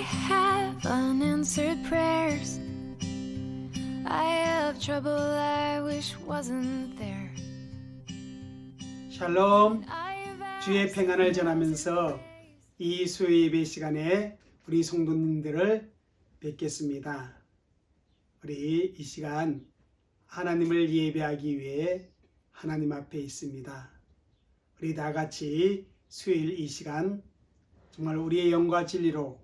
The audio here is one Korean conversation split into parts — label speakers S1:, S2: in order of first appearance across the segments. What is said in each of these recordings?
S1: I have unanswered prayers. I have trouble I wish wasn't there.
S2: 샬롬, 주의 평안을 전하면서 이 수요 예배 시간에 우리 성도님들을 뵙겠습니다. 우리 이 시간 하나님을 예배하기 위해 하나님 앞에 있습니다. 우리 다 같이 수요일 이 시간 정말 우리의 영과 진리로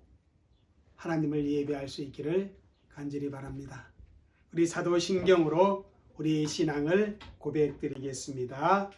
S2: 하나님을 예배할 수 있기를 간절히 바랍니다. 우리 사도신경으로 우리의 신앙을 고백드리겠습니다.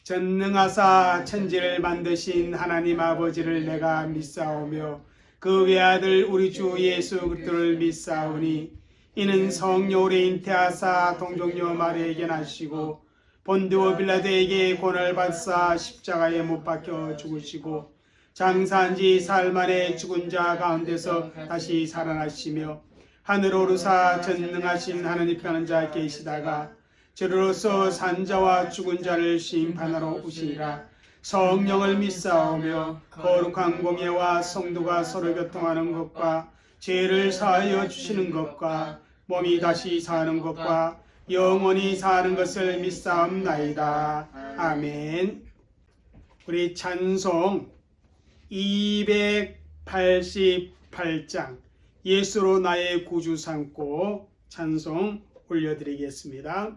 S2: 전능하사 천지를 만드신 하나님 아버지를 내가 믿사오며 그 외아들 우리 주 예수 그리스도를 믿사오니 이는 성령으로 잉태하사 동정녀 마리아에게 나시고 본디오 빌라도에게 고난을 받사 십자가에 못 박혀 죽으시고 장사한 지 사흘 만에 죽은 자 가운데서 다시 살아나시며 하늘 오르사 전능하신 하느님 편한 자 계시다가 저로서 산자와 죽은 자를 심판하러 오시니라. 성령을 믿사오며 거룩한 공예와 성도가 서로 교통하는 것과 죄를 사하여 주시는 것과 몸이 다시 사는 것과 영원히 사는 것을 믿사옵나이다. 아멘. 우리 찬송 288장 예수로 나의 구주 삼고 찬송 올려드리겠습니다.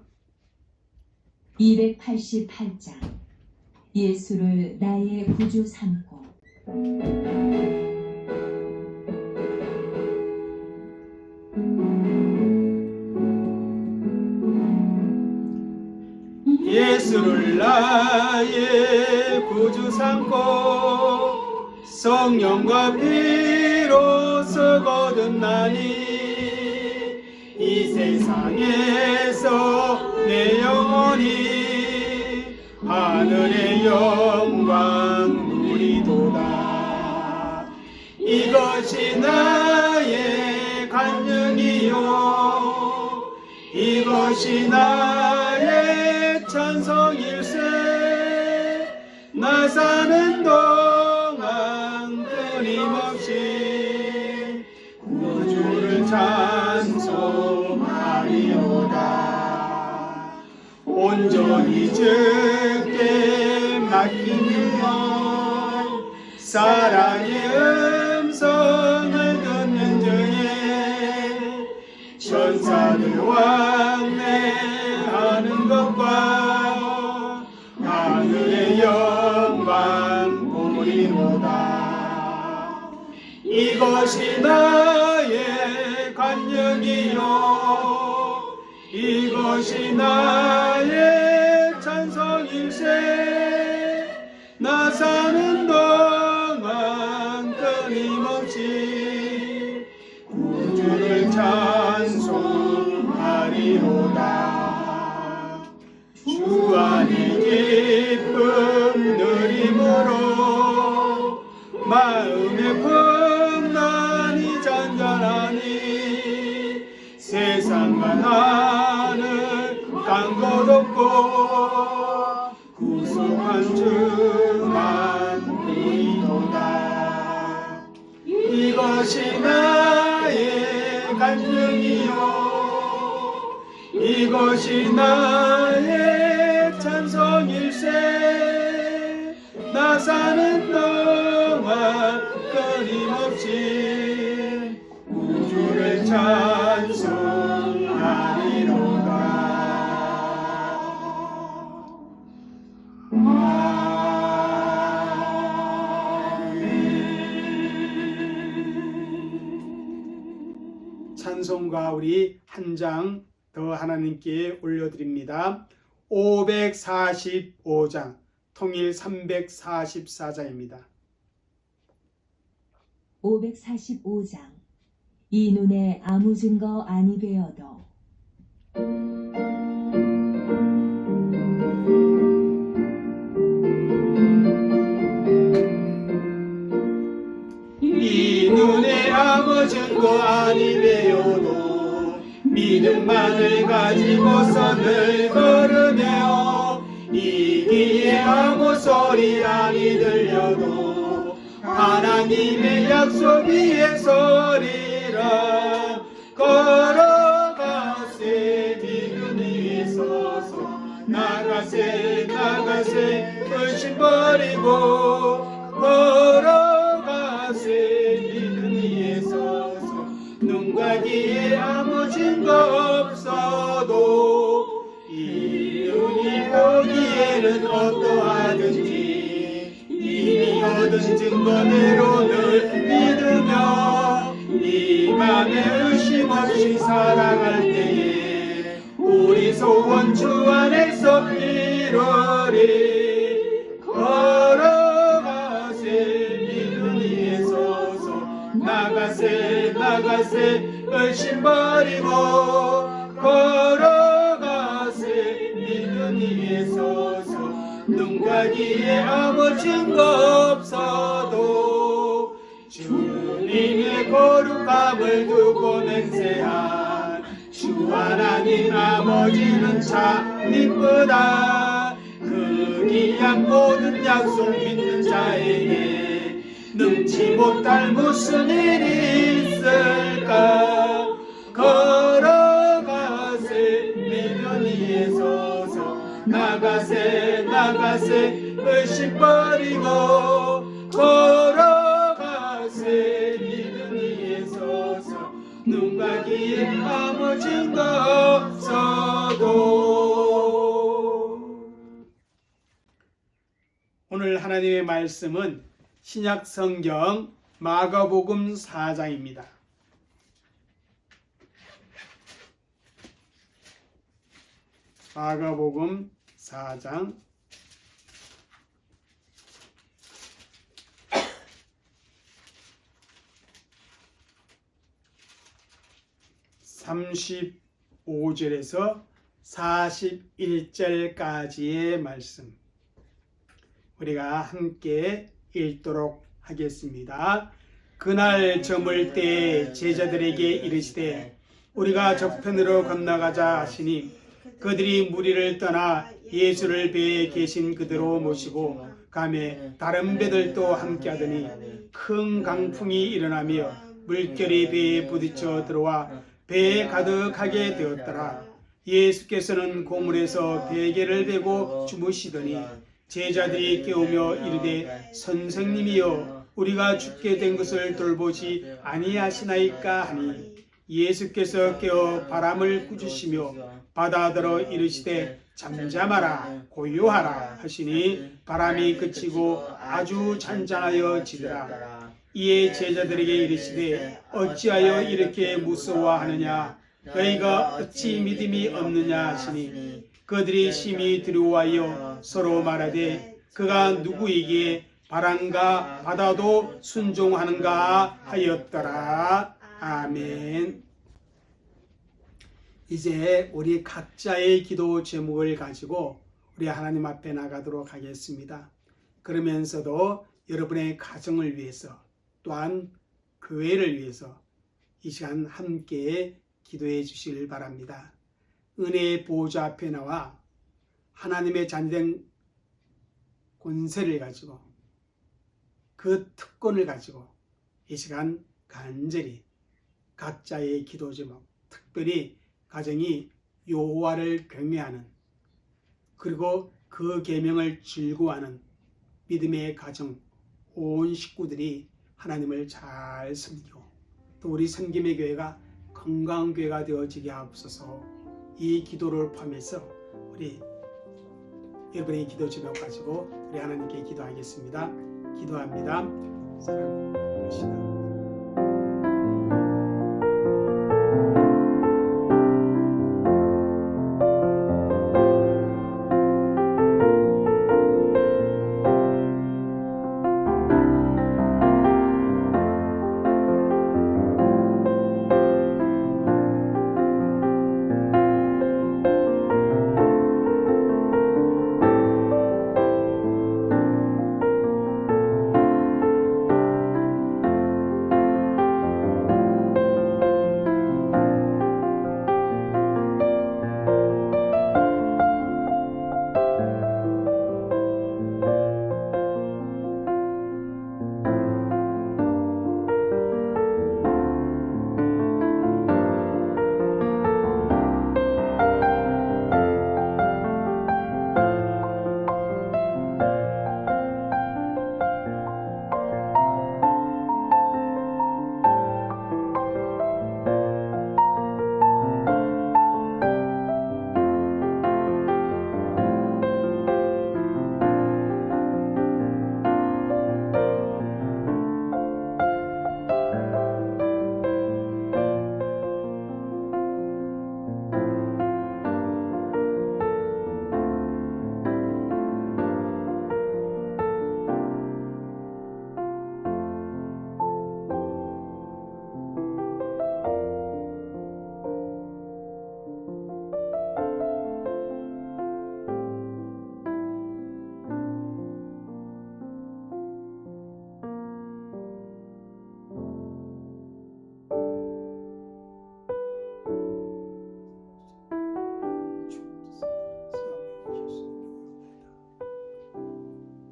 S3: 288장 예수를 나의 구주 삼고.
S2: 예수를 나의 구주 삼고 성령과 피로서 거듭나니 이 세상에서 내 영혼이 하늘의 영광 누리도다. 이것이 나의 간증이요 이것이 나의 찬송일세. 나 사는 동안 끊임없이 구주를 찬송하리로다. 온전히 주께 맡기는 것 사랑의 음성을 듣는 중에 천사들 왕래하는 것과 하늘의 영광 보리로다. 이것이 나의 간증이요 이것이 나의 찬송일세. 나 사는 동안 끊임없이 구주를 찬송하리로다. 주 안에 기쁨 누림으로 마음의 풍랑이 잔잔하니 세상과 하늘 땅 거롭고 구속한 주만 보이도다. 이것이 나의 간증이요 이것이 나의 찬송일세. 나 사는 동안 끊임없이 구주를 찬송하리로다. 아멘. 찬송가 우리 한 장 더 하나님께 올려드립니다. 545장 통일 344장입니다.
S3: 545장 이 눈에 아무 증거 아니 되어도.
S2: 이 눈에 아무 증거 아니 되어도 믿음만을 가지고서 늘 걸으며 이 귀에 아무 소리 아니 들려도 하나님의 약속 위에 서리라. 걸어가세 믿음 위에 서서 나가세 나가세 불신 버리고 걸어가세 믿음 위에 서서 눈과 귀에 아무 증거 없어도 이 눈이 보기에는 어떠하든지 이미 얻은 증거대로 늘 믿으며 이 맘에 의심 없이 살아갈 때에 우리 소원 주 안에서 이루리. 걸어가세 믿음 위에 서서 나가세 나가세 의심 버리고 걸어가세 믿음 위에 서서 눈과 귀에 아무 증거 없어도 주님의 거룩함을 두고 맹세한 주 하나님 아버지는 참 이쁘다. 그 귀한 모든 약속 믿는 자에게 능치 못할 무슨 일이 있을까. 걸어가세 믿음 위에 서서 나가세 나가세 의심 버리고 걸어가세 믿음 위에 서서 눈과 귀에 아무 증거 없어도. 오늘 하나님의 말씀은 신약 성경 마가복음 4장입니다. 마가복음 4장 35절에서 41절까지의 말씀 우리가 함께 읽도록 하겠습니다. 그날 저물 때 제자들에게 이르시되 우리가 저편으로 건너가자 하시니 그들이 무리를 떠나 예수를 배에 계신 그대로 모시고 가매 다른 배들도 함께 하더니 큰 강풍이 일어나며 물결이 배에 부딪혀 들어와 배에 가득하게 되었더라. 예수께서는 고물에서 베개를 베고 주무시더니 제자들이 깨우며 이르되 선생님이여 우리가 죽게 된 것을 돌보지 아니하시나이까 하니 예수께서 깨어 바람을 꾸짖으시며 바다더러 이르시되 잠잠하라 고요하라 하시니 바람이 그치고 아주 잔잔하여 지더라. 이에 제자들에게 이르시되 어찌하여 이렇게 무서워하느냐 너희가 어찌 믿음이 없느냐 하시니 그들이 심히 두려워하여 서로 말하되 그가 누구에게 바람과 바다도 순종하는가 하였더라. 아멘. 이제 우리 각자의 기도 제목을 가지고 우리 하나님 앞에 나가도록 하겠습니다. 그러면서도 여러분의 가정을 위해서 또한 교회를 위해서 이 시간 함께 기도해 주시길 바랍니다. 은혜의 보호자 앞에 나와 하나님의 잔된 권세를 가지고 그 특권을 가지고 이 시간 간절히 각자의 기도 제목, 특별히 가정이 여호와를 경외하는 그리고 그 계명을 즐거워하는 믿음의 가정 온 식구들이 하나님을 잘 섬기고 또 우리 섬김의 교회가 건강한 교회가 되어지게 하옵소서. 이 기도를 포함해서 우리 여러분의 기도 제목 가지고 우리 하나님께 기도하겠습니다. 기도합니다. 사랑합니다.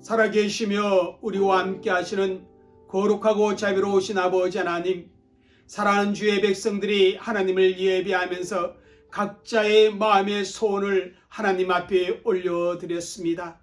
S2: 살아계시며 우리와 함께 하시는 거룩하고 자비로우신 아버지 하나님, 사랑하는 주의 백성들이 하나님을 예배하면서 각자의 마음의 소원을 하나님 앞에 올려드렸습니다.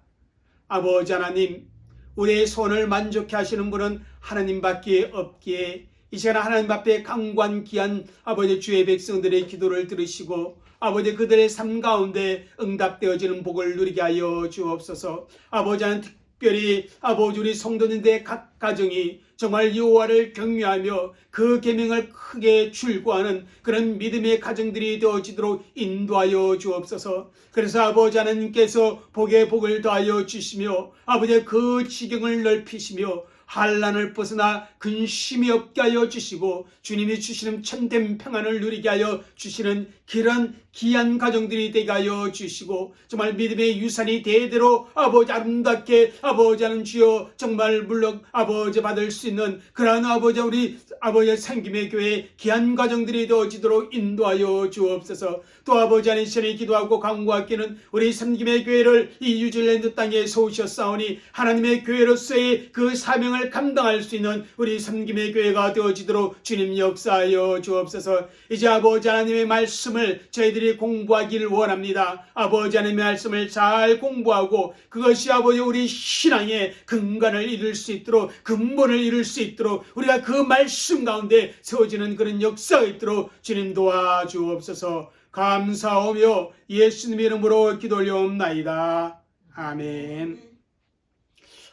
S2: 아버지 하나님, 우리의 소원을 만족해 하시는 분은 하나님밖에 없기에 이 시간 하나님 앞에 강관귀한 아버지 주의 백성들의 기도를 들으시고 아버지 그들의 삶 가운데 응답되어지는 복을 누리게 하여 주옵소서. 아버지 하나님, 특별히 아버지 우리 성도님들의 각 가정이 정말 여호와를 경외하며 그 계명을 크게 출구하는 그런 믿음의 가정들이 되어지도록 인도하여 주옵소서. 그래서 아버지 하나님께서 복에 복을 더하여 주시며 아버지의 그 지경을 넓히시며 환난을 벗어나 근심이 없게 하여 주시고 주님이 주시는 참된 평안을 누리게 하여 주시는 그런 귀한 가정들이 되게 하여 주시고 정말 믿음의 유산이 대대로 아버지 아름답게 아버지 하는 주여 정말 물론 아버지 받을 수 있는 그러한 아버지 우리 아버지의 생김의 교회 귀한 가정들이 되어지도록 인도하여 주옵소서. 또 아버지 하나님 시간에 기도하고 강구하기는 우리 생김의 교회를 이 뉴질랜드 땅에 세우셨사오니 하나님의 교회로서의 그 사명을 감당할 수 있는 우리 생김의 교회가 되어지도록 주님 역사하여 주옵소서. 이제 아버지 하나님의 말씀을 저희들이 공부하기를 원합니다. 아버지 하나님의 말씀을 잘 공부하고 그것이 아버지 우리 신앙의 근간을 이룰 수 있도록 근본을 이룰 수 있도록 우리가 그 말씀 가운데 세워지는 그런 역사가 있도록 주님 도와주옵소서. 감사하며 예수님의 이름으로 기도 올려옵나이다. 아멘.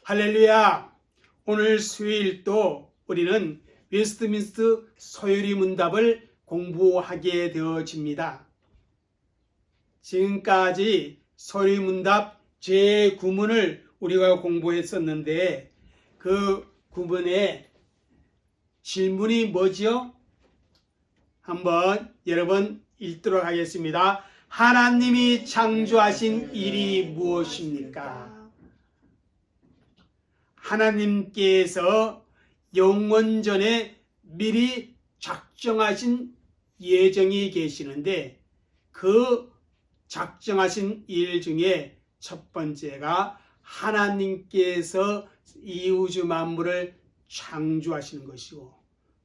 S2: 할렐루야. 오늘 수요일도 우리는 웨스트민스터 소요리 문답을 공부하게 되어집니다. 지금까지 소요리 문답 제9문을 우리가 공부했었는데 그 9문의 질문이 뭐지요? 한번 여러분 읽도록 하겠습니다. 하나님이 창조하신 일이 무엇입니까? 하나님께서 영원전에 미리 작정하신 예정이 계시는데 그 작정하신 일 중에 첫 번째가 하나님께서 이 우주 만물을 창조하시는 것이고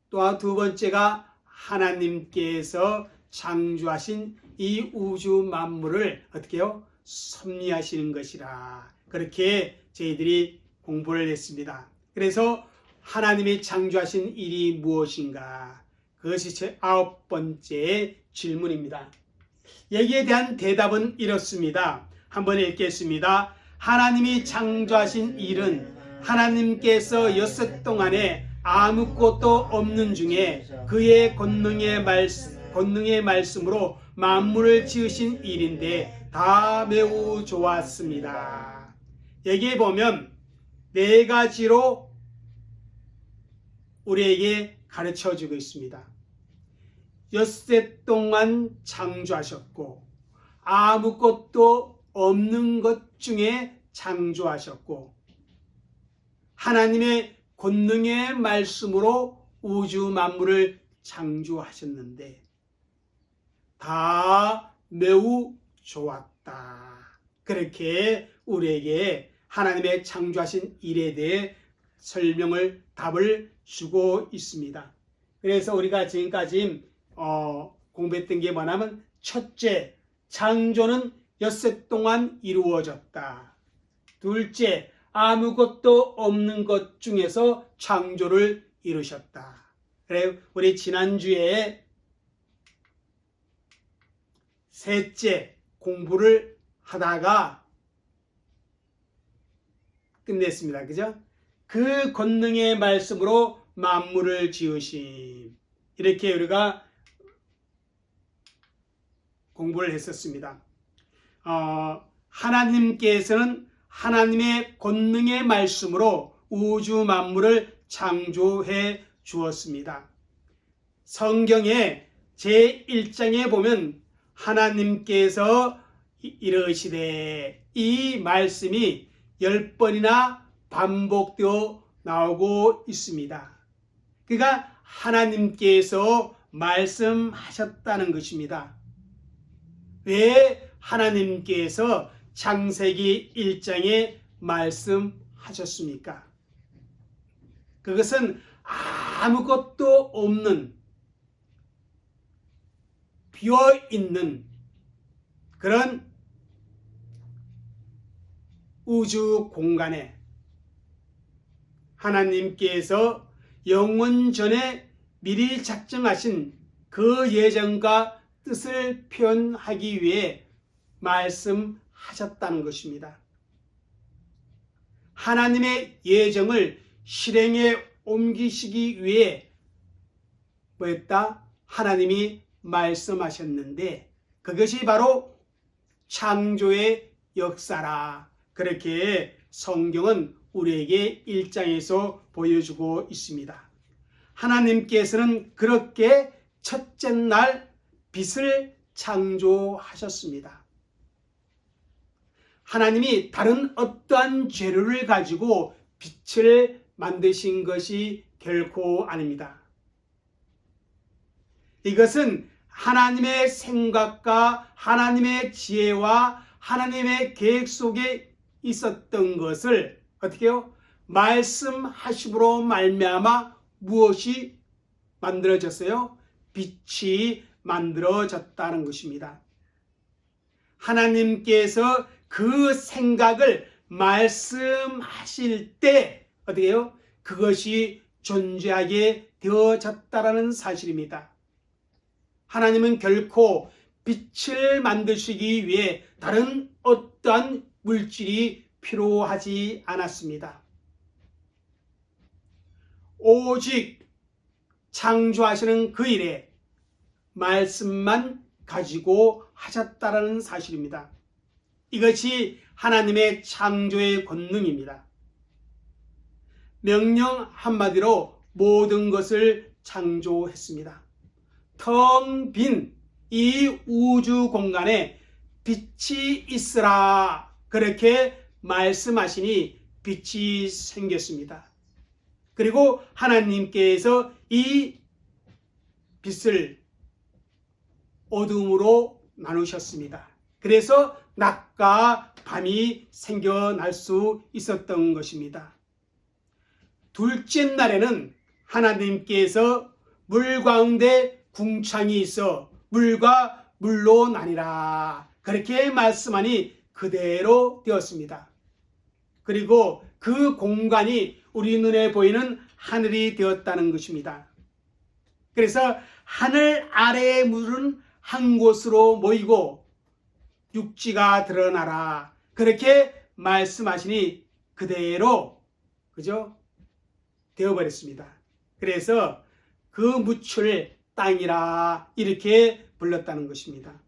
S2: 또 두 번째가 하나님께서 창조하신 이 우주 만물을 어떻게 해요? 섭리하시는 것이라 그렇게 저희들이 공부를 했습니다. 그래서 하나님이 창조하신 일이 무엇인가? 그것이 제 9번째 질문입니다. 여기에 대한 대답은 이렇습니다. 한번 읽겠습니다. 하나님이 창조하신 일은 하나님께서 엿새 동안에 아무것도 없는 중에 그의 권능의 말씀으로 만물을 지으신 일인데 다 매우 좋았습니다. 여기에 보면 네 가지로 우리에게 가르쳐주고 있습니다. 엿새 동안 창조하셨고 아무것도 없는 것 중에 창조하셨고 하나님의 권능의 말씀으로 우주 만물을 창조하셨는데 다 매우 좋았다. 그렇게 우리에게 하나님의 창조하신 일에 대해 설명을 답을 주고 있습니다. 그래서 우리가 지금까지 공부했던 게 뭐냐면 첫째, 창조는 엿새 동안 이루어졌다. 둘째, 아무것도 없는 것 중에서 창조를 이루셨다. 그래 우리 지난주에 셋째 공부를 하다가 끝냈습니다. 그죠? 그 권능의 말씀으로 만물을 지으심. 이렇게 우리가 공부를 했었습니다. 하나님께서는 하나님의 권능의 말씀으로 우주 만물을 창조해 주었습니다. 성경의 제1장에 보면 하나님께서 이르시되 이 말씀이 10번이나 반복되어 나오고 있습니다. 그러니까 하나님께서 말씀하셨다는 것입니다. 왜 하나님께서 창세기 1장에 말씀하셨습니까? 하셨습니까? 그것은 아무것도 없는 비어있는 그런 우주 공간에 하나님께서 영원 전에 미리 작정하신 그 예정과 뜻을 표현하기 위해 말씀하셨다는 것입니다. 하나님의 예정을 실행에 옮기시기 위해 뭐였다? 하나님이 말씀하셨는데 그것이 바로 창조의 역사라. 그렇게 성경은 우리에게 1장에서 보여주고 있습니다. 하나님께서는 그렇게 첫째 날 빛을 창조하셨습니다. 하나님이 다른 어떠한 재료를 가지고 빛을 만드신 것이 결코 아닙니다. 이것은 하나님의 생각과 하나님의 지혜와 하나님의 계획 속에 있었던 것을 어떻게 해요? 말씀하심으로 말미암아 무엇이 만들어졌어요? 빛이 만들어졌다는 것입니다. 하나님께서 그 생각을 말씀하실 때 어떻게 해요? 그것이 존재하게 되어졌다는 사실입니다. 하나님은 결코 빛을 만드시기 위해 다른 어떠한 물질이 필요하지 않았습니다. 오직 창조하시는 그 일에 말씀만 가지고 하셨다라는 사실입니다. 이것이 하나님의 창조의 권능입니다. 명령 한마디로 모든 것을 창조했습니다. 텅 빈 이 우주 공간에 빛이 있으라 그렇게 말씀하시니 빛이 생겼습니다. 그리고 하나님께서 이 빛을 어둠으로 나누셨습니다. 그래서 낮과 밤이 생겨날 수 있었던 것입니다. 둘째 날에는 하나님께서 물 가운데 궁창이 있어 물과 물로 나뉘라 그렇게 말씀하니 그대로 되었습니다. 그리고 그 공간이 우리 눈에 보이는 하늘이 되었다는 것입니다. 그래서 하늘 아래의 물은 한 곳으로 모이고 육지가 드러나라 그렇게 말씀하시니 그대로 그죠? 되어버렸습니다. 그래서 그 무출을 땅이라 이렇게 불렀다는 것입니다.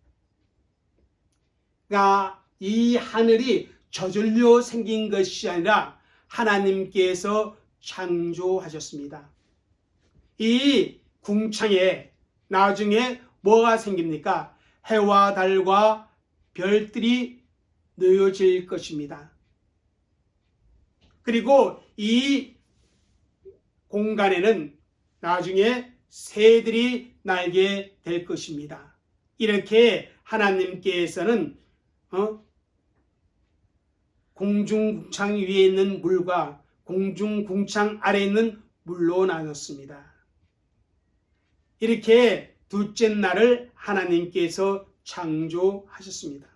S2: 그러니까 이 하늘이 저절로 생긴 것이 아니라 하나님께서 창조하셨습니다. 이 궁창에 나중에 뭐가 생깁니까? 해와 달과 별들이 놓여질 것입니다. 그리고 이 공간에는 나중에 새들이 날게 될 것입니다. 이렇게 하나님께서는 공중궁창 위에 있는 물과 공중궁창 아래에 있는 물로 나눴습니다. 이렇게 둘째 날을 하나님께서 창조하셨습니다.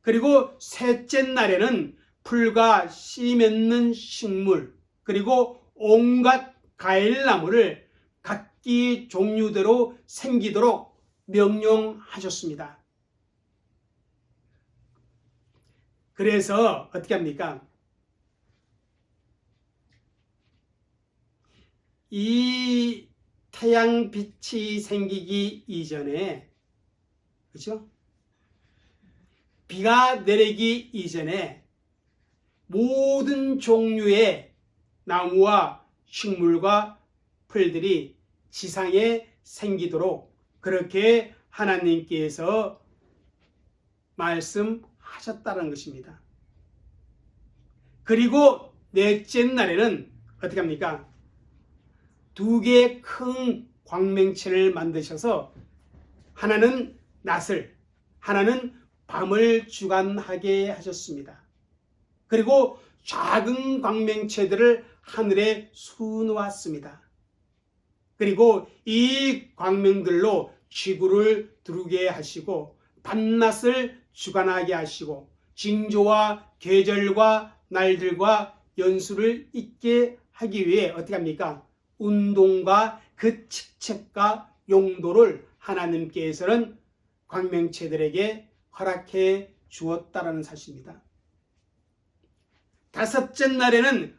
S2: 그리고 셋째 날에는 풀과 씨 맺는 식물 그리고 온갖 과일나무를 각기 종류대로 생기도록 명령하셨습니다. 그래서 어떻게 합니까? 이 태양빛이 생기기 이전에 그렇죠? 비가 내리기 이전에 모든 종류의 나무와 식물과 풀들이 지상에 생기도록 그렇게 하나님께서 말씀하셨다는 것입니다. 그리고 넷째 날에는 어떻게 합니까? 두 개의 큰 광명체를 만드셔서 하나는 낮을, 하나는 밤을 주관하게 하셨습니다. 그리고 작은 광명체들을 하늘에 수놓았습니다. 그리고 이 광명들로 지구를 두르게 하시고 밤낮을 주관하게 하시고 징조와 계절과 날들과 연수를 있게 하기 위해 어떻게 합니까? 운동과 그 직책과 용도를 하나님께서는 광명체들에게 허락해 주었다라는 사실입니다. 다섯째 날에는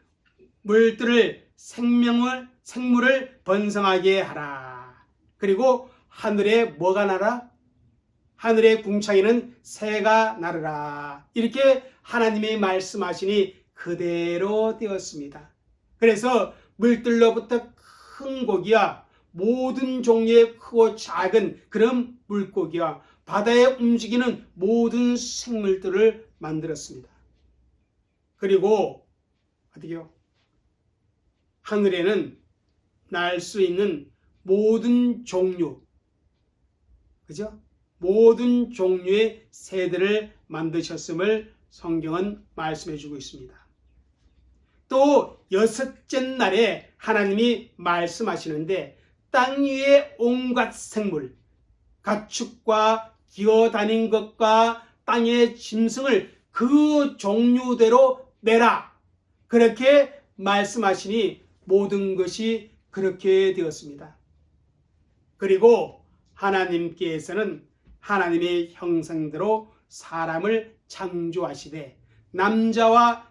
S2: 물들을 생물을 번성하게 하라. 그리고 하늘에 뭐가 나라? 하늘의 궁창에는 새가 나르라. 이렇게 하나님이 말씀하시니 그대로 되었습니다. 그래서 물들로부터 큰 고기와 모든 종류의 크고 작은 그런 물고기와 바다에 움직이는 모든 생물들을 만들었습니다. 그리고 어떻게요? 하늘에는 날 수 있는 모든 종류, 그죠? 모든 종류의 새들을 만드셨음을 성경은 말씀해 주고 있습니다. 또 여섯째 날에 하나님이 말씀하시는데 땅 위의 온갖 생물, 가축과 기어다닌 것과 땅의 짐승을 그 종류대로 내라. 그렇게 말씀하시니 모든 것이 그렇게 되었습니다. 그리고 하나님께서는 하나님의 형상대로 사람을 창조하시되 남자와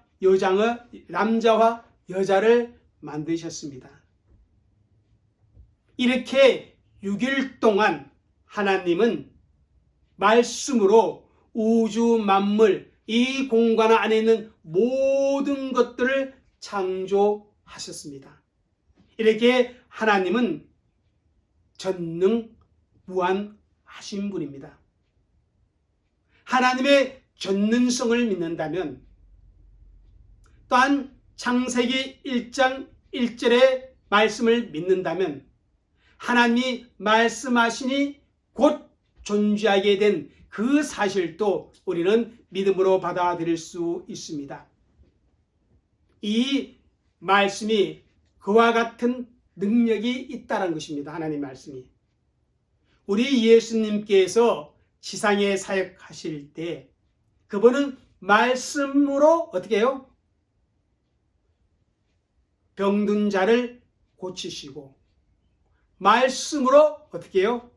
S2: 여자를 만드셨습니다. 이렇게 6일 동안 하나님은 말씀으로 우주 만물, 이 공간 안에 있는 모든 것들을 창조하셨습니다. 이렇게 하나님은 전능무한하신 분입니다. 하나님의 전능성을 믿는다면 또한 창세기 1장 1절의 말씀을 믿는다면 하나님이 말씀하시니 곧 존재하게 된 그 사실도 우리는 믿음으로 받아들일 수 있습니다. 이 말씀이 그와 같은 능력이 있다는 것입니다. 하나님 말씀이. 우리 예수님께서 지상에 사역하실 때 그분은 말씀으로 어떻게 해요? 병든 자를 고치시고 말씀으로 어떻게 해요?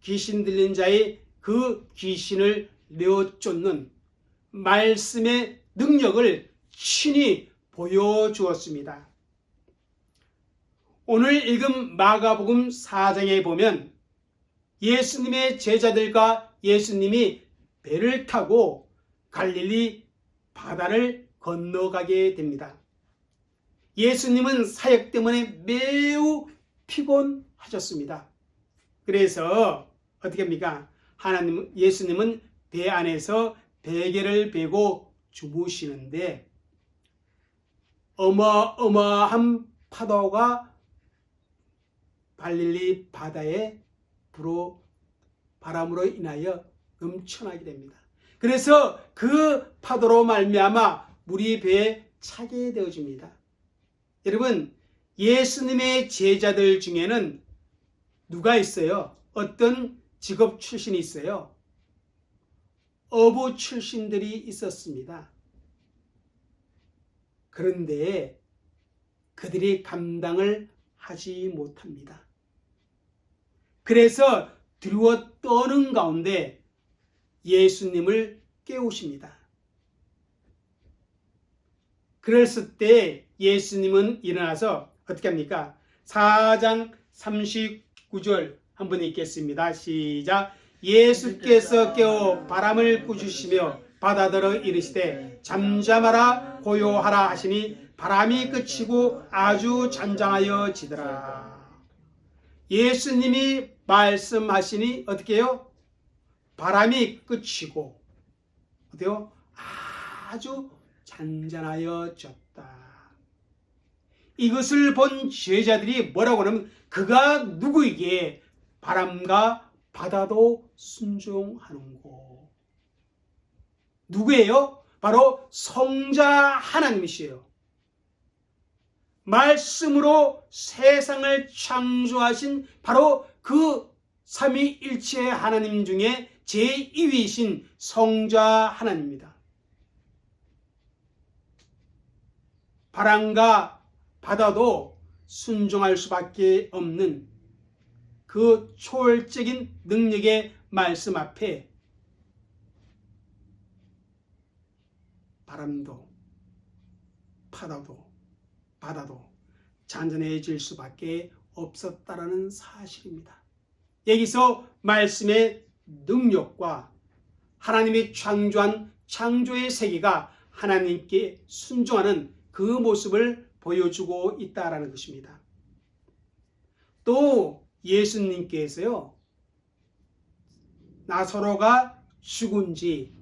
S2: 귀신 들린 자의 그 귀신을 내어 쫓는 말씀의 능력을 친히 보여주었습니다. 오늘 읽은 마가복음 4장에 보면 예수님의 제자들과 예수님이 배를 타고 갈릴리 바다를 건너가게 됩니다. 예수님은 사역 때문에 매우 피곤하셨습니다. 그래서 어떻게 합니까? 예수님은 배 안에서 베개를 베고 주무시는데 어마어마한 파도가 갈릴리 바다에 바람으로 인하여 넘쳐나게 됩니다. 그래서 그 파도로 말미암아 물이 배에 차게 되어집니다. 여러분, 예수님의 제자들 중에는 누가 있어요? 어떤 직업 출신이 있어요? 어부 출신들이 있었습니다. 그런데 그들이 감당을 하지 못합니다. 그래서 두려워 떠는 가운데 예수님을 깨우십니다. 그랬을 때 예수님은 일어나서 어떻게 합니까? 4장 39절 한번 읽겠습니다. 시작. 예수께서 깨어 바람을 꾸짖으시며 바다더러 이르시되 잠잠하라 고요하라 하시니 바람이 그치고 아주 잔잔하여 지더라. 예수님이 말씀하시니 어떻게 해요? 바람이 그치고 어때요? 아주 잔잔하여졌다. 이것을 본 제자들이 뭐라고 하냐면 그가 누구에게 바람과 바다도 순종하는고. 누구예요? 바로 성자 하나님이시에요. 말씀으로 세상을 창조하신 바로 그 삼위일체의 하나님 중에 제2위이신 성자 하나님입니다. 바람과 바다도 순종할 수밖에 없는 그 초월적인 능력의 말씀 앞에 바람도 바다도 잔잔해질 수밖에 없었다라는 사실입니다. 여기서 말씀의 능력과 하나님이 창조한 창조의 세계가 하나님께 순종하는 그 모습을 보여주고 있다라는 것입니다. 또 예수님께서요, 나사로가 죽은 지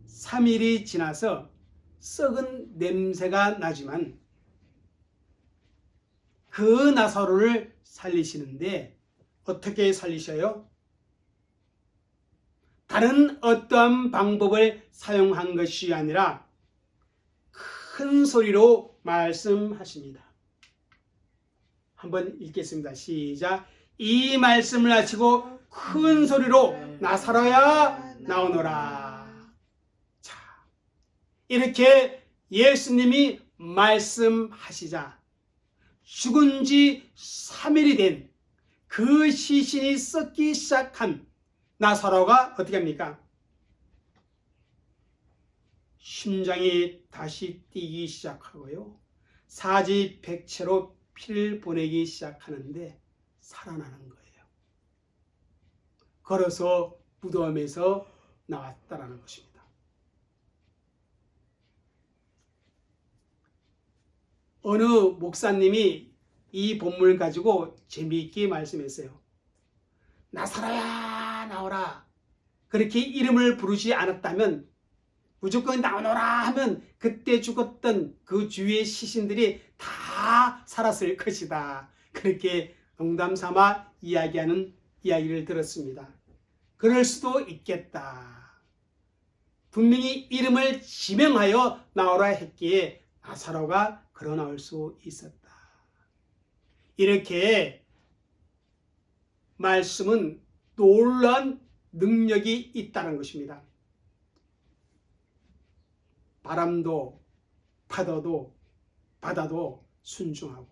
S2: 3일이 지나서 썩은 냄새가 나지만 그 나사로를 살리시는데 어떻게 살리셔요? 다른 어떠한 방법을 사용한 것이 아니라 큰 소리로 말씀하십니다. 한번 읽겠습니다. 시작. 이 말씀을 하시고 큰 소리로 나사로야 나오너라. 자, 이렇게 예수님이 말씀하시자 죽은 지 3일이 된 그 시신이 썩기 시작한 나사로가 어떻게 합니까? 심장이 다시 뛰기 시작하고요. 사지백체로 피를 보내기 시작하는데 살아나는 거예요. 걸어서 무덤에서 나왔다라는 것입니다. 어느 목사님이 이 본문을 가지고 재미있게 말씀했어요. 나사로야 나오라. 그렇게 이름을 부르지 않았다면 무조건 나오너라 하면 그때 죽었던 그 주위의 시신들이 다 살았을 것이다. 그렇게 농담 삼아 이야기하는 이야기를 들었습니다. 그럴 수도 있겠다. 분명히 이름을 지명하여 나오라 했기에 나사로가 걸어 나올 수 있었다. 이렇게 말씀은 놀라운 능력이 있다는 것입니다. 바람도 바다도 순종하고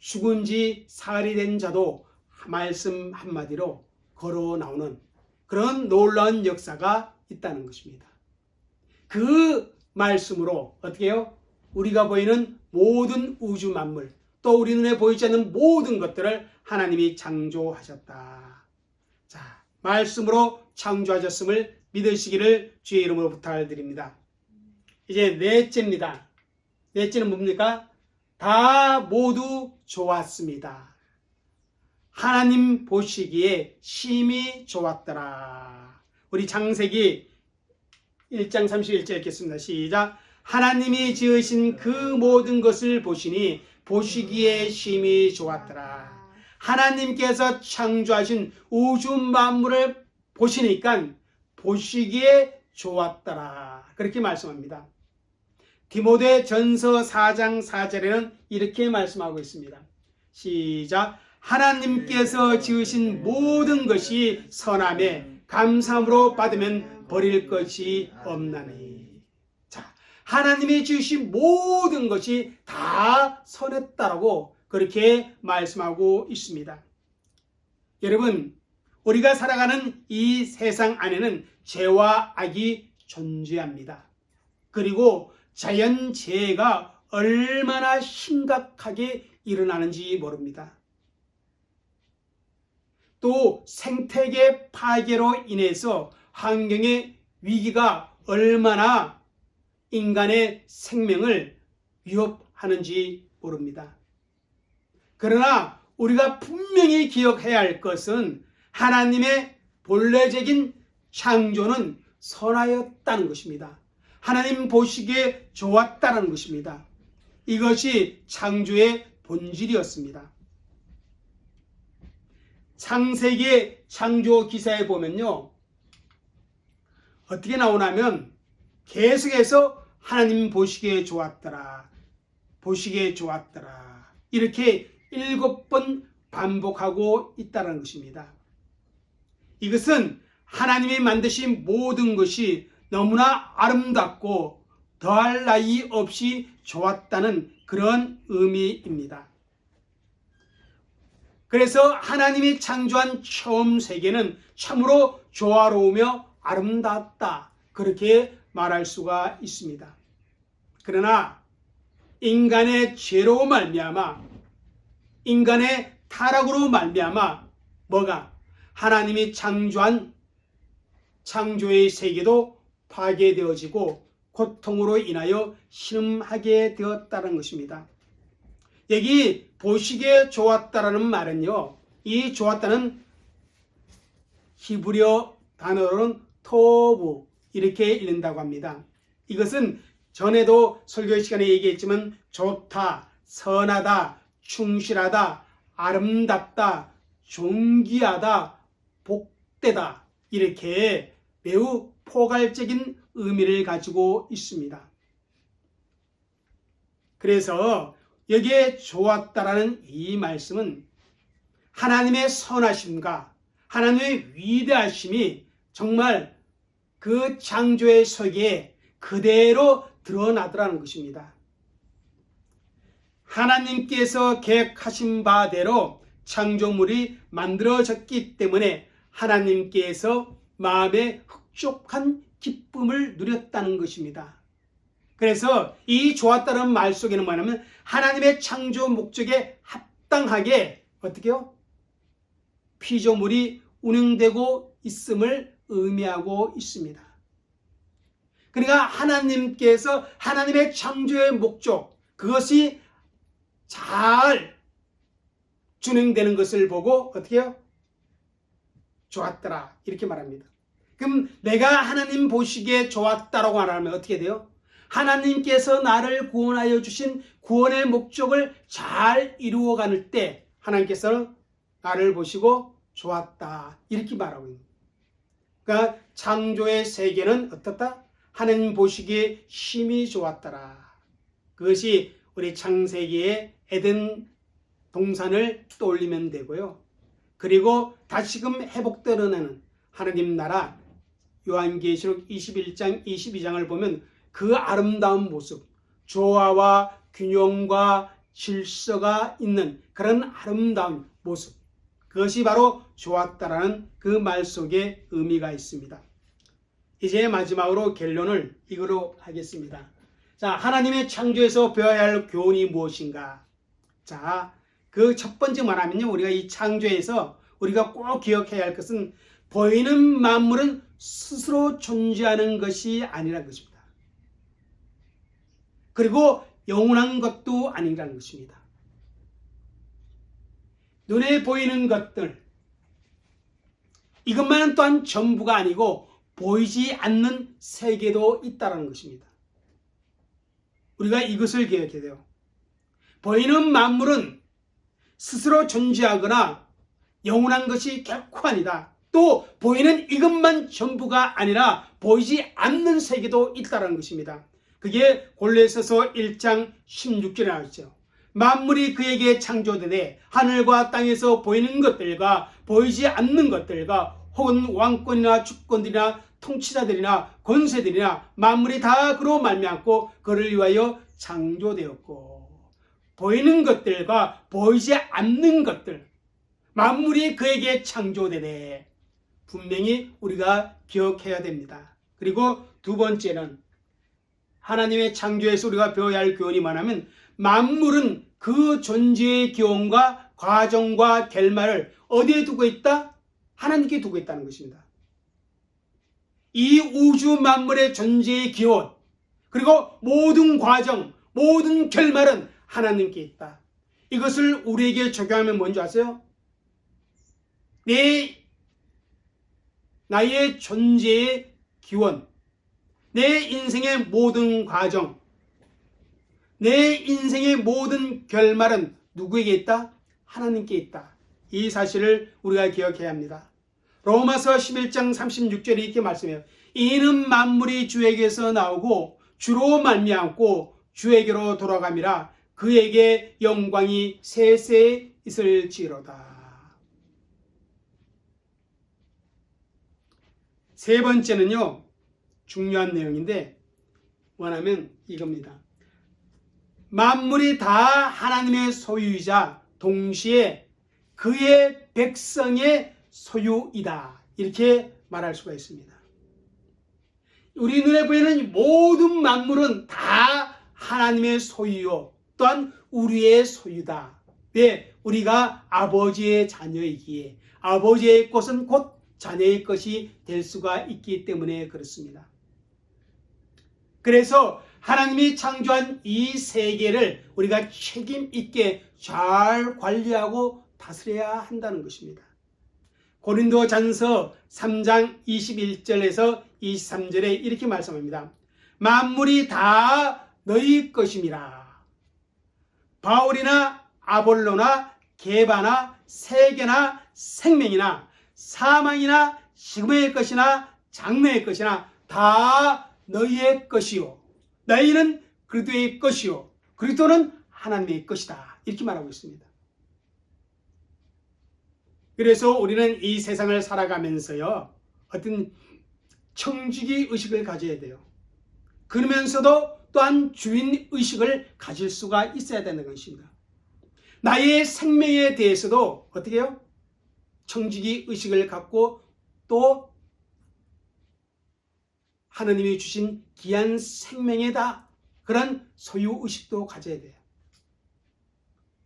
S2: 죽은 지 사흘이 된 자도 말씀 한마디로 걸어 나오는 그런 놀라운 역사가 있다는 것입니다. 그 말씀으로 어떻게 해요? 우리가 보이는 모든 우주 만물 또 우리 눈에 보이지 않는 모든 것들을 하나님이 창조하셨다. 자, 말씀으로 창조하셨음을 믿으시기를 주의 이름으로 부탁을 드립니다. 이제 넷째입니다. 넷째는 뭡니까? 다 모두 좋았습니다. 하나님 보시기에 심히 좋았더라. 우리 창세기 1장 31절 읽겠습니다. 시작. 하나님이 지으신 그 모든 것을 보시니 보시기에 심히 좋았더라. 하나님께서 창조하신 우주 만물을 보시니까 보시기에 좋았더라. 그렇게 말씀합니다. 디모데 전서 4장 4절에는 이렇게 말씀하고 있습니다. 시작. 하나님께서 지으신 모든 것이 선함에 감사함으로 받으면 버릴 것이 없나니. 자, 하나님이 지으신 모든 것이 다 선했다라고 그렇게 말씀하고 있습니다. 여러분, 우리가 살아가는 이 세상 안에는 죄와 악이 존재합니다. 그리고 자연재해가 얼마나 심각하게 일어나는지 모릅니다. 또 생태계 파괴로 인해서 환경의 위기가 얼마나 인간의 생명을 위협하는지 모릅니다. 그러나 우리가 분명히 기억해야 할 것은 하나님의 본래적인 창조는 선하였다는 것입니다. 하나님 보시기에 좋았다는 것입니다. 이것이 창조의 본질이었습니다. 창세기의 창조 기사에 보면요, 어떻게 나오냐면 계속해서 하나님 보시기에 좋았더라, 보시기에 좋았더라, 이렇게 7번 반복하고 있다는 것입니다. 이것은 하나님이 만드신 모든 것이 너무나 아름답고 더할 나위 없이 좋았다는 그런 의미입니다. 그래서 하나님이 창조한 처음 세계는 참으로 조화로우며 아름답다, 그렇게 말할 수가 있습니다. 그러나 인간의 죄로 말미암아, 인간의 타락으로 말미암아 뭐가? 하나님이 창조한 창조의 세계도 파괴되어지고 고통으로 인하여 신음하게 되었다는 것입니다. 여기 보시기에 좋았다라는 말은요, 이 좋았다는 히브리어 단어로는 토브, 이렇게 읽는다고 합니다. 이것은 전에도 설교 시간에 얘기했지만 좋다, 선하다, 충실하다, 아름답다, 존귀하다, 복되다, 이렇게 매우 포괄적인 의미를 가지고 있습니다. 그래서 여기에 좋았다라는 이 말씀은 하나님의 선하심과 하나님의 위대하심이 정말 그 창조의 세계에 그대로 드러나더라는 것입니다. 하나님께서 계획하신 바대로 창조물이 만들어졌기 때문에 하나님께서 마음에 흡족한 기쁨을 누렸다는 것입니다. 그래서 이 좋았다는 말 속에는 뭐냐면 하나님의 창조 목적에 합당하게 어떻게요? 피조물이 운영되고 있음을 의미하고 있습니다. 그러니까 하나님께서 하나님의 창조의 목적, 그것이 잘 준행되는 것을 보고 어떻게 해요? 좋았더라, 이렇게 말합니다. 그럼 내가 하나님 보시기에 좋았다라고 말하면 어떻게 돼요? 하나님께서 나를 구원하여 주신 구원의 목적을 잘 이루어가는 때 하나님께서는 나를 보시고 좋았다, 이렇게 말하고 있는 거예요. 그러니까 창조의 세계는 어떻다? 하나님 보시기에 심히 좋았더라. 그것이 우리 창세기의 에덴 동산을 떠올리면 되고요. 그리고 다시금 회복되어나는 하나님 나라 요한계시록 21장 22장을 보면 그 아름다운 모습, 조화와 균형과 질서가 있는 그런 아름다운 모습, 그것이 바로 좋았다라는 그 말 속에 의미가 있습니다. 이제 마지막으로 결론을 이거로 하겠습니다. 자, 하나님의 창조에서 배워야 할 교훈이 무엇인가? 자, 그 첫 번째 말하면요, 우리가 이 창조에서 우리가 꼭 기억해야 할 것은 보이는 만물은 스스로 존재하는 것이 아니라는 것입니다. 그리고 영원한 것도 아니라는 것입니다. 눈에 보이는 것들, 이것만은 또한 전부가 아니고 보이지 않는 세계도 있다는 것입니다. 우리가 이것을 기억해야 돼요. 보이는 만물은 스스로 존재하거나 영원한 것이 결코 아니다. 또 보이는 이것만 전부가 아니라 보이지 않는 세계도 있다는 것입니다. 그게 골로새서 1장 16절에 나왔죠. 만물이 그에게 창조되되 하늘과 땅에서 보이는 것들과 보이지 않는 것들과 혹은 왕권이나 주권들이나 통치자들이나 권세들이나 만물이 다 그로 말미암고 그를 위하여 창조되었고, 보이는 것들과 보이지 않는 것들, 만물이 그에게 창조되되, 분명히 우리가 기억해야 됩니다. 그리고 두 번째는 하나님의 창조에서 우리가 배워야 할 교훈이 뭐냐면 만물은 그 존재의 기원과 과정과 결말을 어디에 두고 있다? 하나님께 두고 있다는 것입니다. 이 우주 만물의 존재의 기원, 그리고 모든 과정, 모든 결말은 하나님께 있다. 이것을 우리에게 적용하면 뭔지 아세요? 나의 존재의 기원, 내 인생의 모든 과정, 내 인생의 모든 결말은 누구에게 있다? 하나님께 있다. 이 사실을 우리가 기억해야 합니다. 로마서 11장 36절에 이렇게 말씀해요. 이는 만물이 주에게서 나오고 주로 말미암고 주에게로 돌아감이라 그에게 영광이 세세 있을지로다. 세 번째는요, 중요한 내용인데 뭐냐면 이겁니다. 만물이 다 하나님의 소유이자 동시에 그의 백성의 소유이다. 이렇게 말할 수가 있습니다. 우리 눈에 보이는 모든 만물은 다 하나님의 소유요, 또한 우리의 소유다. 왜? 우리가 아버지의 자녀이기에 아버지의 것은 곧 자녀의 것이 될 수가 있기 때문에 그렇습니다. 그래서 하나님이 창조한 이 세계를 우리가 책임 있게 잘 관리하고 다스려야 한다는 것입니다. 고린도전서 3장 21절에서 23절에 이렇게 말씀합니다. 만물이 다 너희 것임이라. 바울이나 아볼로나 게바나 세계나 생명이나 사망이나 지금의 것이나 장래의 것이나 다 너희의 것이요, 너희는 그리스도의 것이요, 그리스도는 하나님의 것이다. 이렇게 말하고 있습니다. 그래서 우리는 이 세상을 살아가면서요, 어떤 청지기 의식을 가져야 돼요. 그러면서도 또한 주인 의식을 가질 수가 있어야 되는 것입니다. 나의 생명에 대해서도 어떻게 해요? 청지기 의식을 갖고 또 하나님이 주신 귀한 생명에다 그런 소유 의식도 가져야 돼요.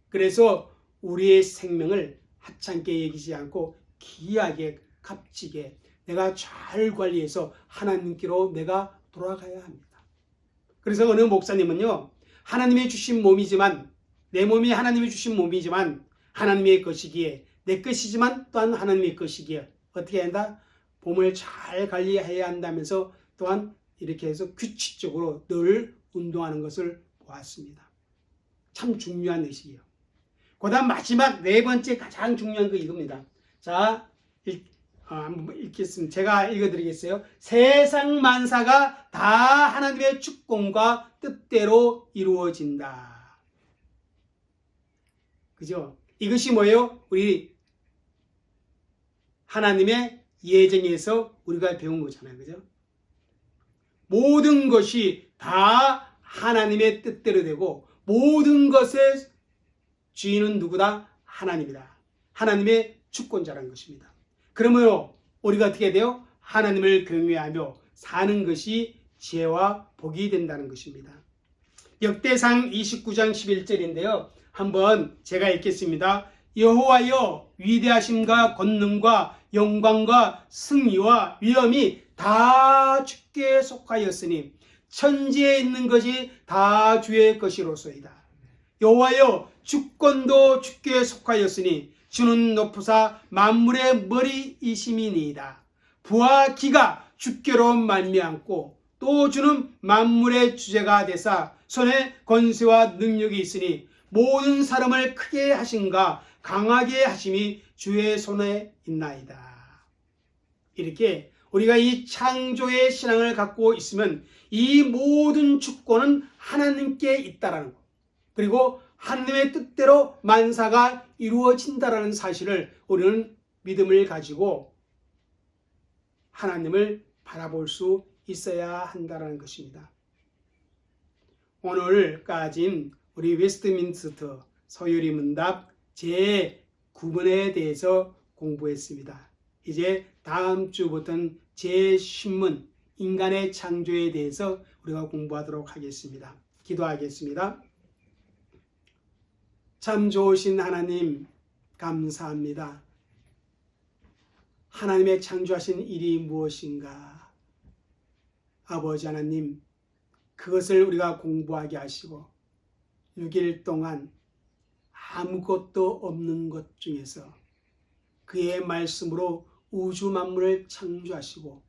S2: 그래서 우리의 생명을 하찮게 여기지 않고 귀하게 값지게 내가 잘 관리해서 하나님께로 내가 돌아가야 합니다. 그래서 어느 목사님은요, 하나님이 주신 몸이지만, 내 몸이 하나님이 주신 몸이지만 하나님의 것이기에, 내 것이지만 또한 하나님의 것이기에 어떻게 해야 한다? 몸을 잘 관리해야 한다면서 또한 이렇게 해서 규칙적으로 늘 운동하는 것을 보았습니다. 참 중요한 의식이에요. 그 다음 마지막 네 번째 가장 중요한 거 이겁니다. 자, 한번 읽겠습니다. 제가 읽어드리겠어요. 세상 만사가 다 하나님의 축복과 뜻대로 이루어진다. 그죠? 이것이 뭐예요? 우리 하나님의 예정에서 우리가 배운 거잖아요. 그죠? 모든 것이 다 하나님의 뜻대로 되고 모든 것의 주인은 누구다? 하나님이다. 하나님의 주권자라는 것입니다. 그러면 우리가 어떻게 돼요? 하나님을 경외하며 사는 것이 지혜와 복이 된다는 것입니다. 역대상 29장 11절인데요. 한번 제가 읽겠습니다. 여호와여, 위대하심과 권능과 영광과 승리와 위엄이 다 주께 속하였으니 천지에 있는 것이 다 주의 것이로소이다. 여호와여, 주권도 주께 속하였으니 주는 높으사 만물의 머리이심이니이다. 부와 기가 주께로 말미암고 또 주는 만물의 주제가 되사 손에 권세와 능력이 있으니 모든 사람을 크게 하신가 강하게 하심이 주의 손에 있나이다. 이렇게 우리가 이 창조의 신앙을 갖고 있으면 이 모든 주권은 하나님께 있다라는 것, 그리고 하나님의 뜻대로 만사가 이루어진다라는 사실을 우리는 믿음을 가지고 하나님을 바라볼 수 있어야 한다는 것입니다. 오늘까지 우리 웨스트민스터 서유리 문답 제9번에 대해서 공부했습니다. 이제 다음 주부터는 제10문 인간의 창조에 대해서 우리가 공부하도록 하겠습니다. 기도하겠습니다. 참 좋으신 하나님, 감사합니다. 하나님의 창조하신 일이 무엇인가? 아버지 하나님, 그것을 우리가 공부하게 하시고 6일 동안 아무것도 없는 것 중에서 그의 말씀으로 우주 만물을 창조하시고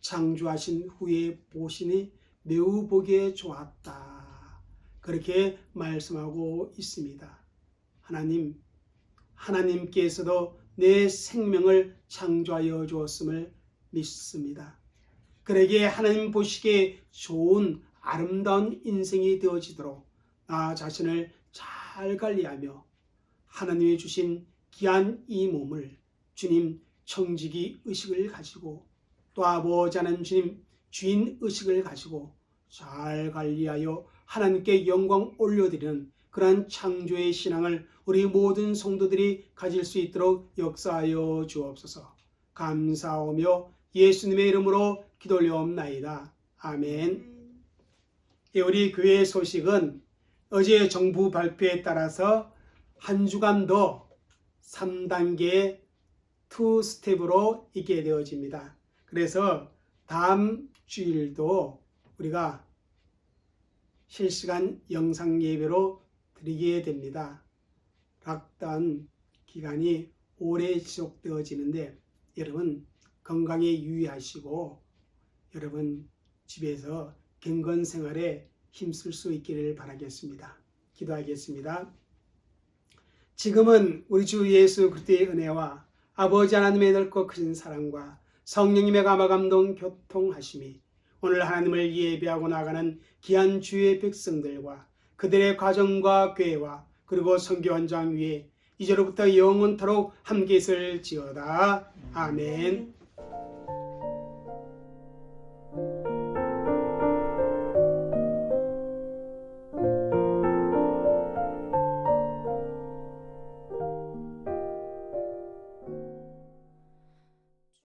S2: 창조하신 후에 보시니 매우 보기에 좋았다. 그렇게 말씀하고 있습니다. 하나님, 하나님께서도 내 생명을 창조하여 주었음을 믿습니다. 그에게 하나님 보시기에 좋은 아름다운 인생이 되어지도록 나 자신을 잘 관리하며 하나님이 주신 귀한 이 몸을 주님 청지기 의식을 가지고 또 아버지 하나님 주님 주인 의식을 가지고 잘 관리하여 하나님께 영광 올려드리는 그러한 창조의 신앙을 우리 모든 성도들이 가질 수 있도록 역사하여 주옵소서. 감사하며 예수님의 이름으로 기도 올려옵나이다. 아멘. 우리 교회의 소식은 어제 정부 발표에 따라서 한 주간 더 3단계 2스텝으로 있게 되어집니다. 그래서 다음 주일도 우리가 실시간 영상 예배로 드리게 됩니다. 락다운 기간이 오래 지속되어지는데 여러분 건강에 유의하시고 여러분 집에서 경건 생활에 힘쓸 수 있기를 바라겠습니다. 기도하겠습니다. 지금은 우리 주 예수 그리스도의 은혜와 아버지 하나님의 넓고 크신 사랑과 성령님의 감화감동 교통하심이 오늘 하나님을 예배하고 나가는 귀한 주의 백성들과 그들의 가정과 교회와 그리고 선교 현장 위에 이제로부터 영원토록 함께 있을지어다. 아멘.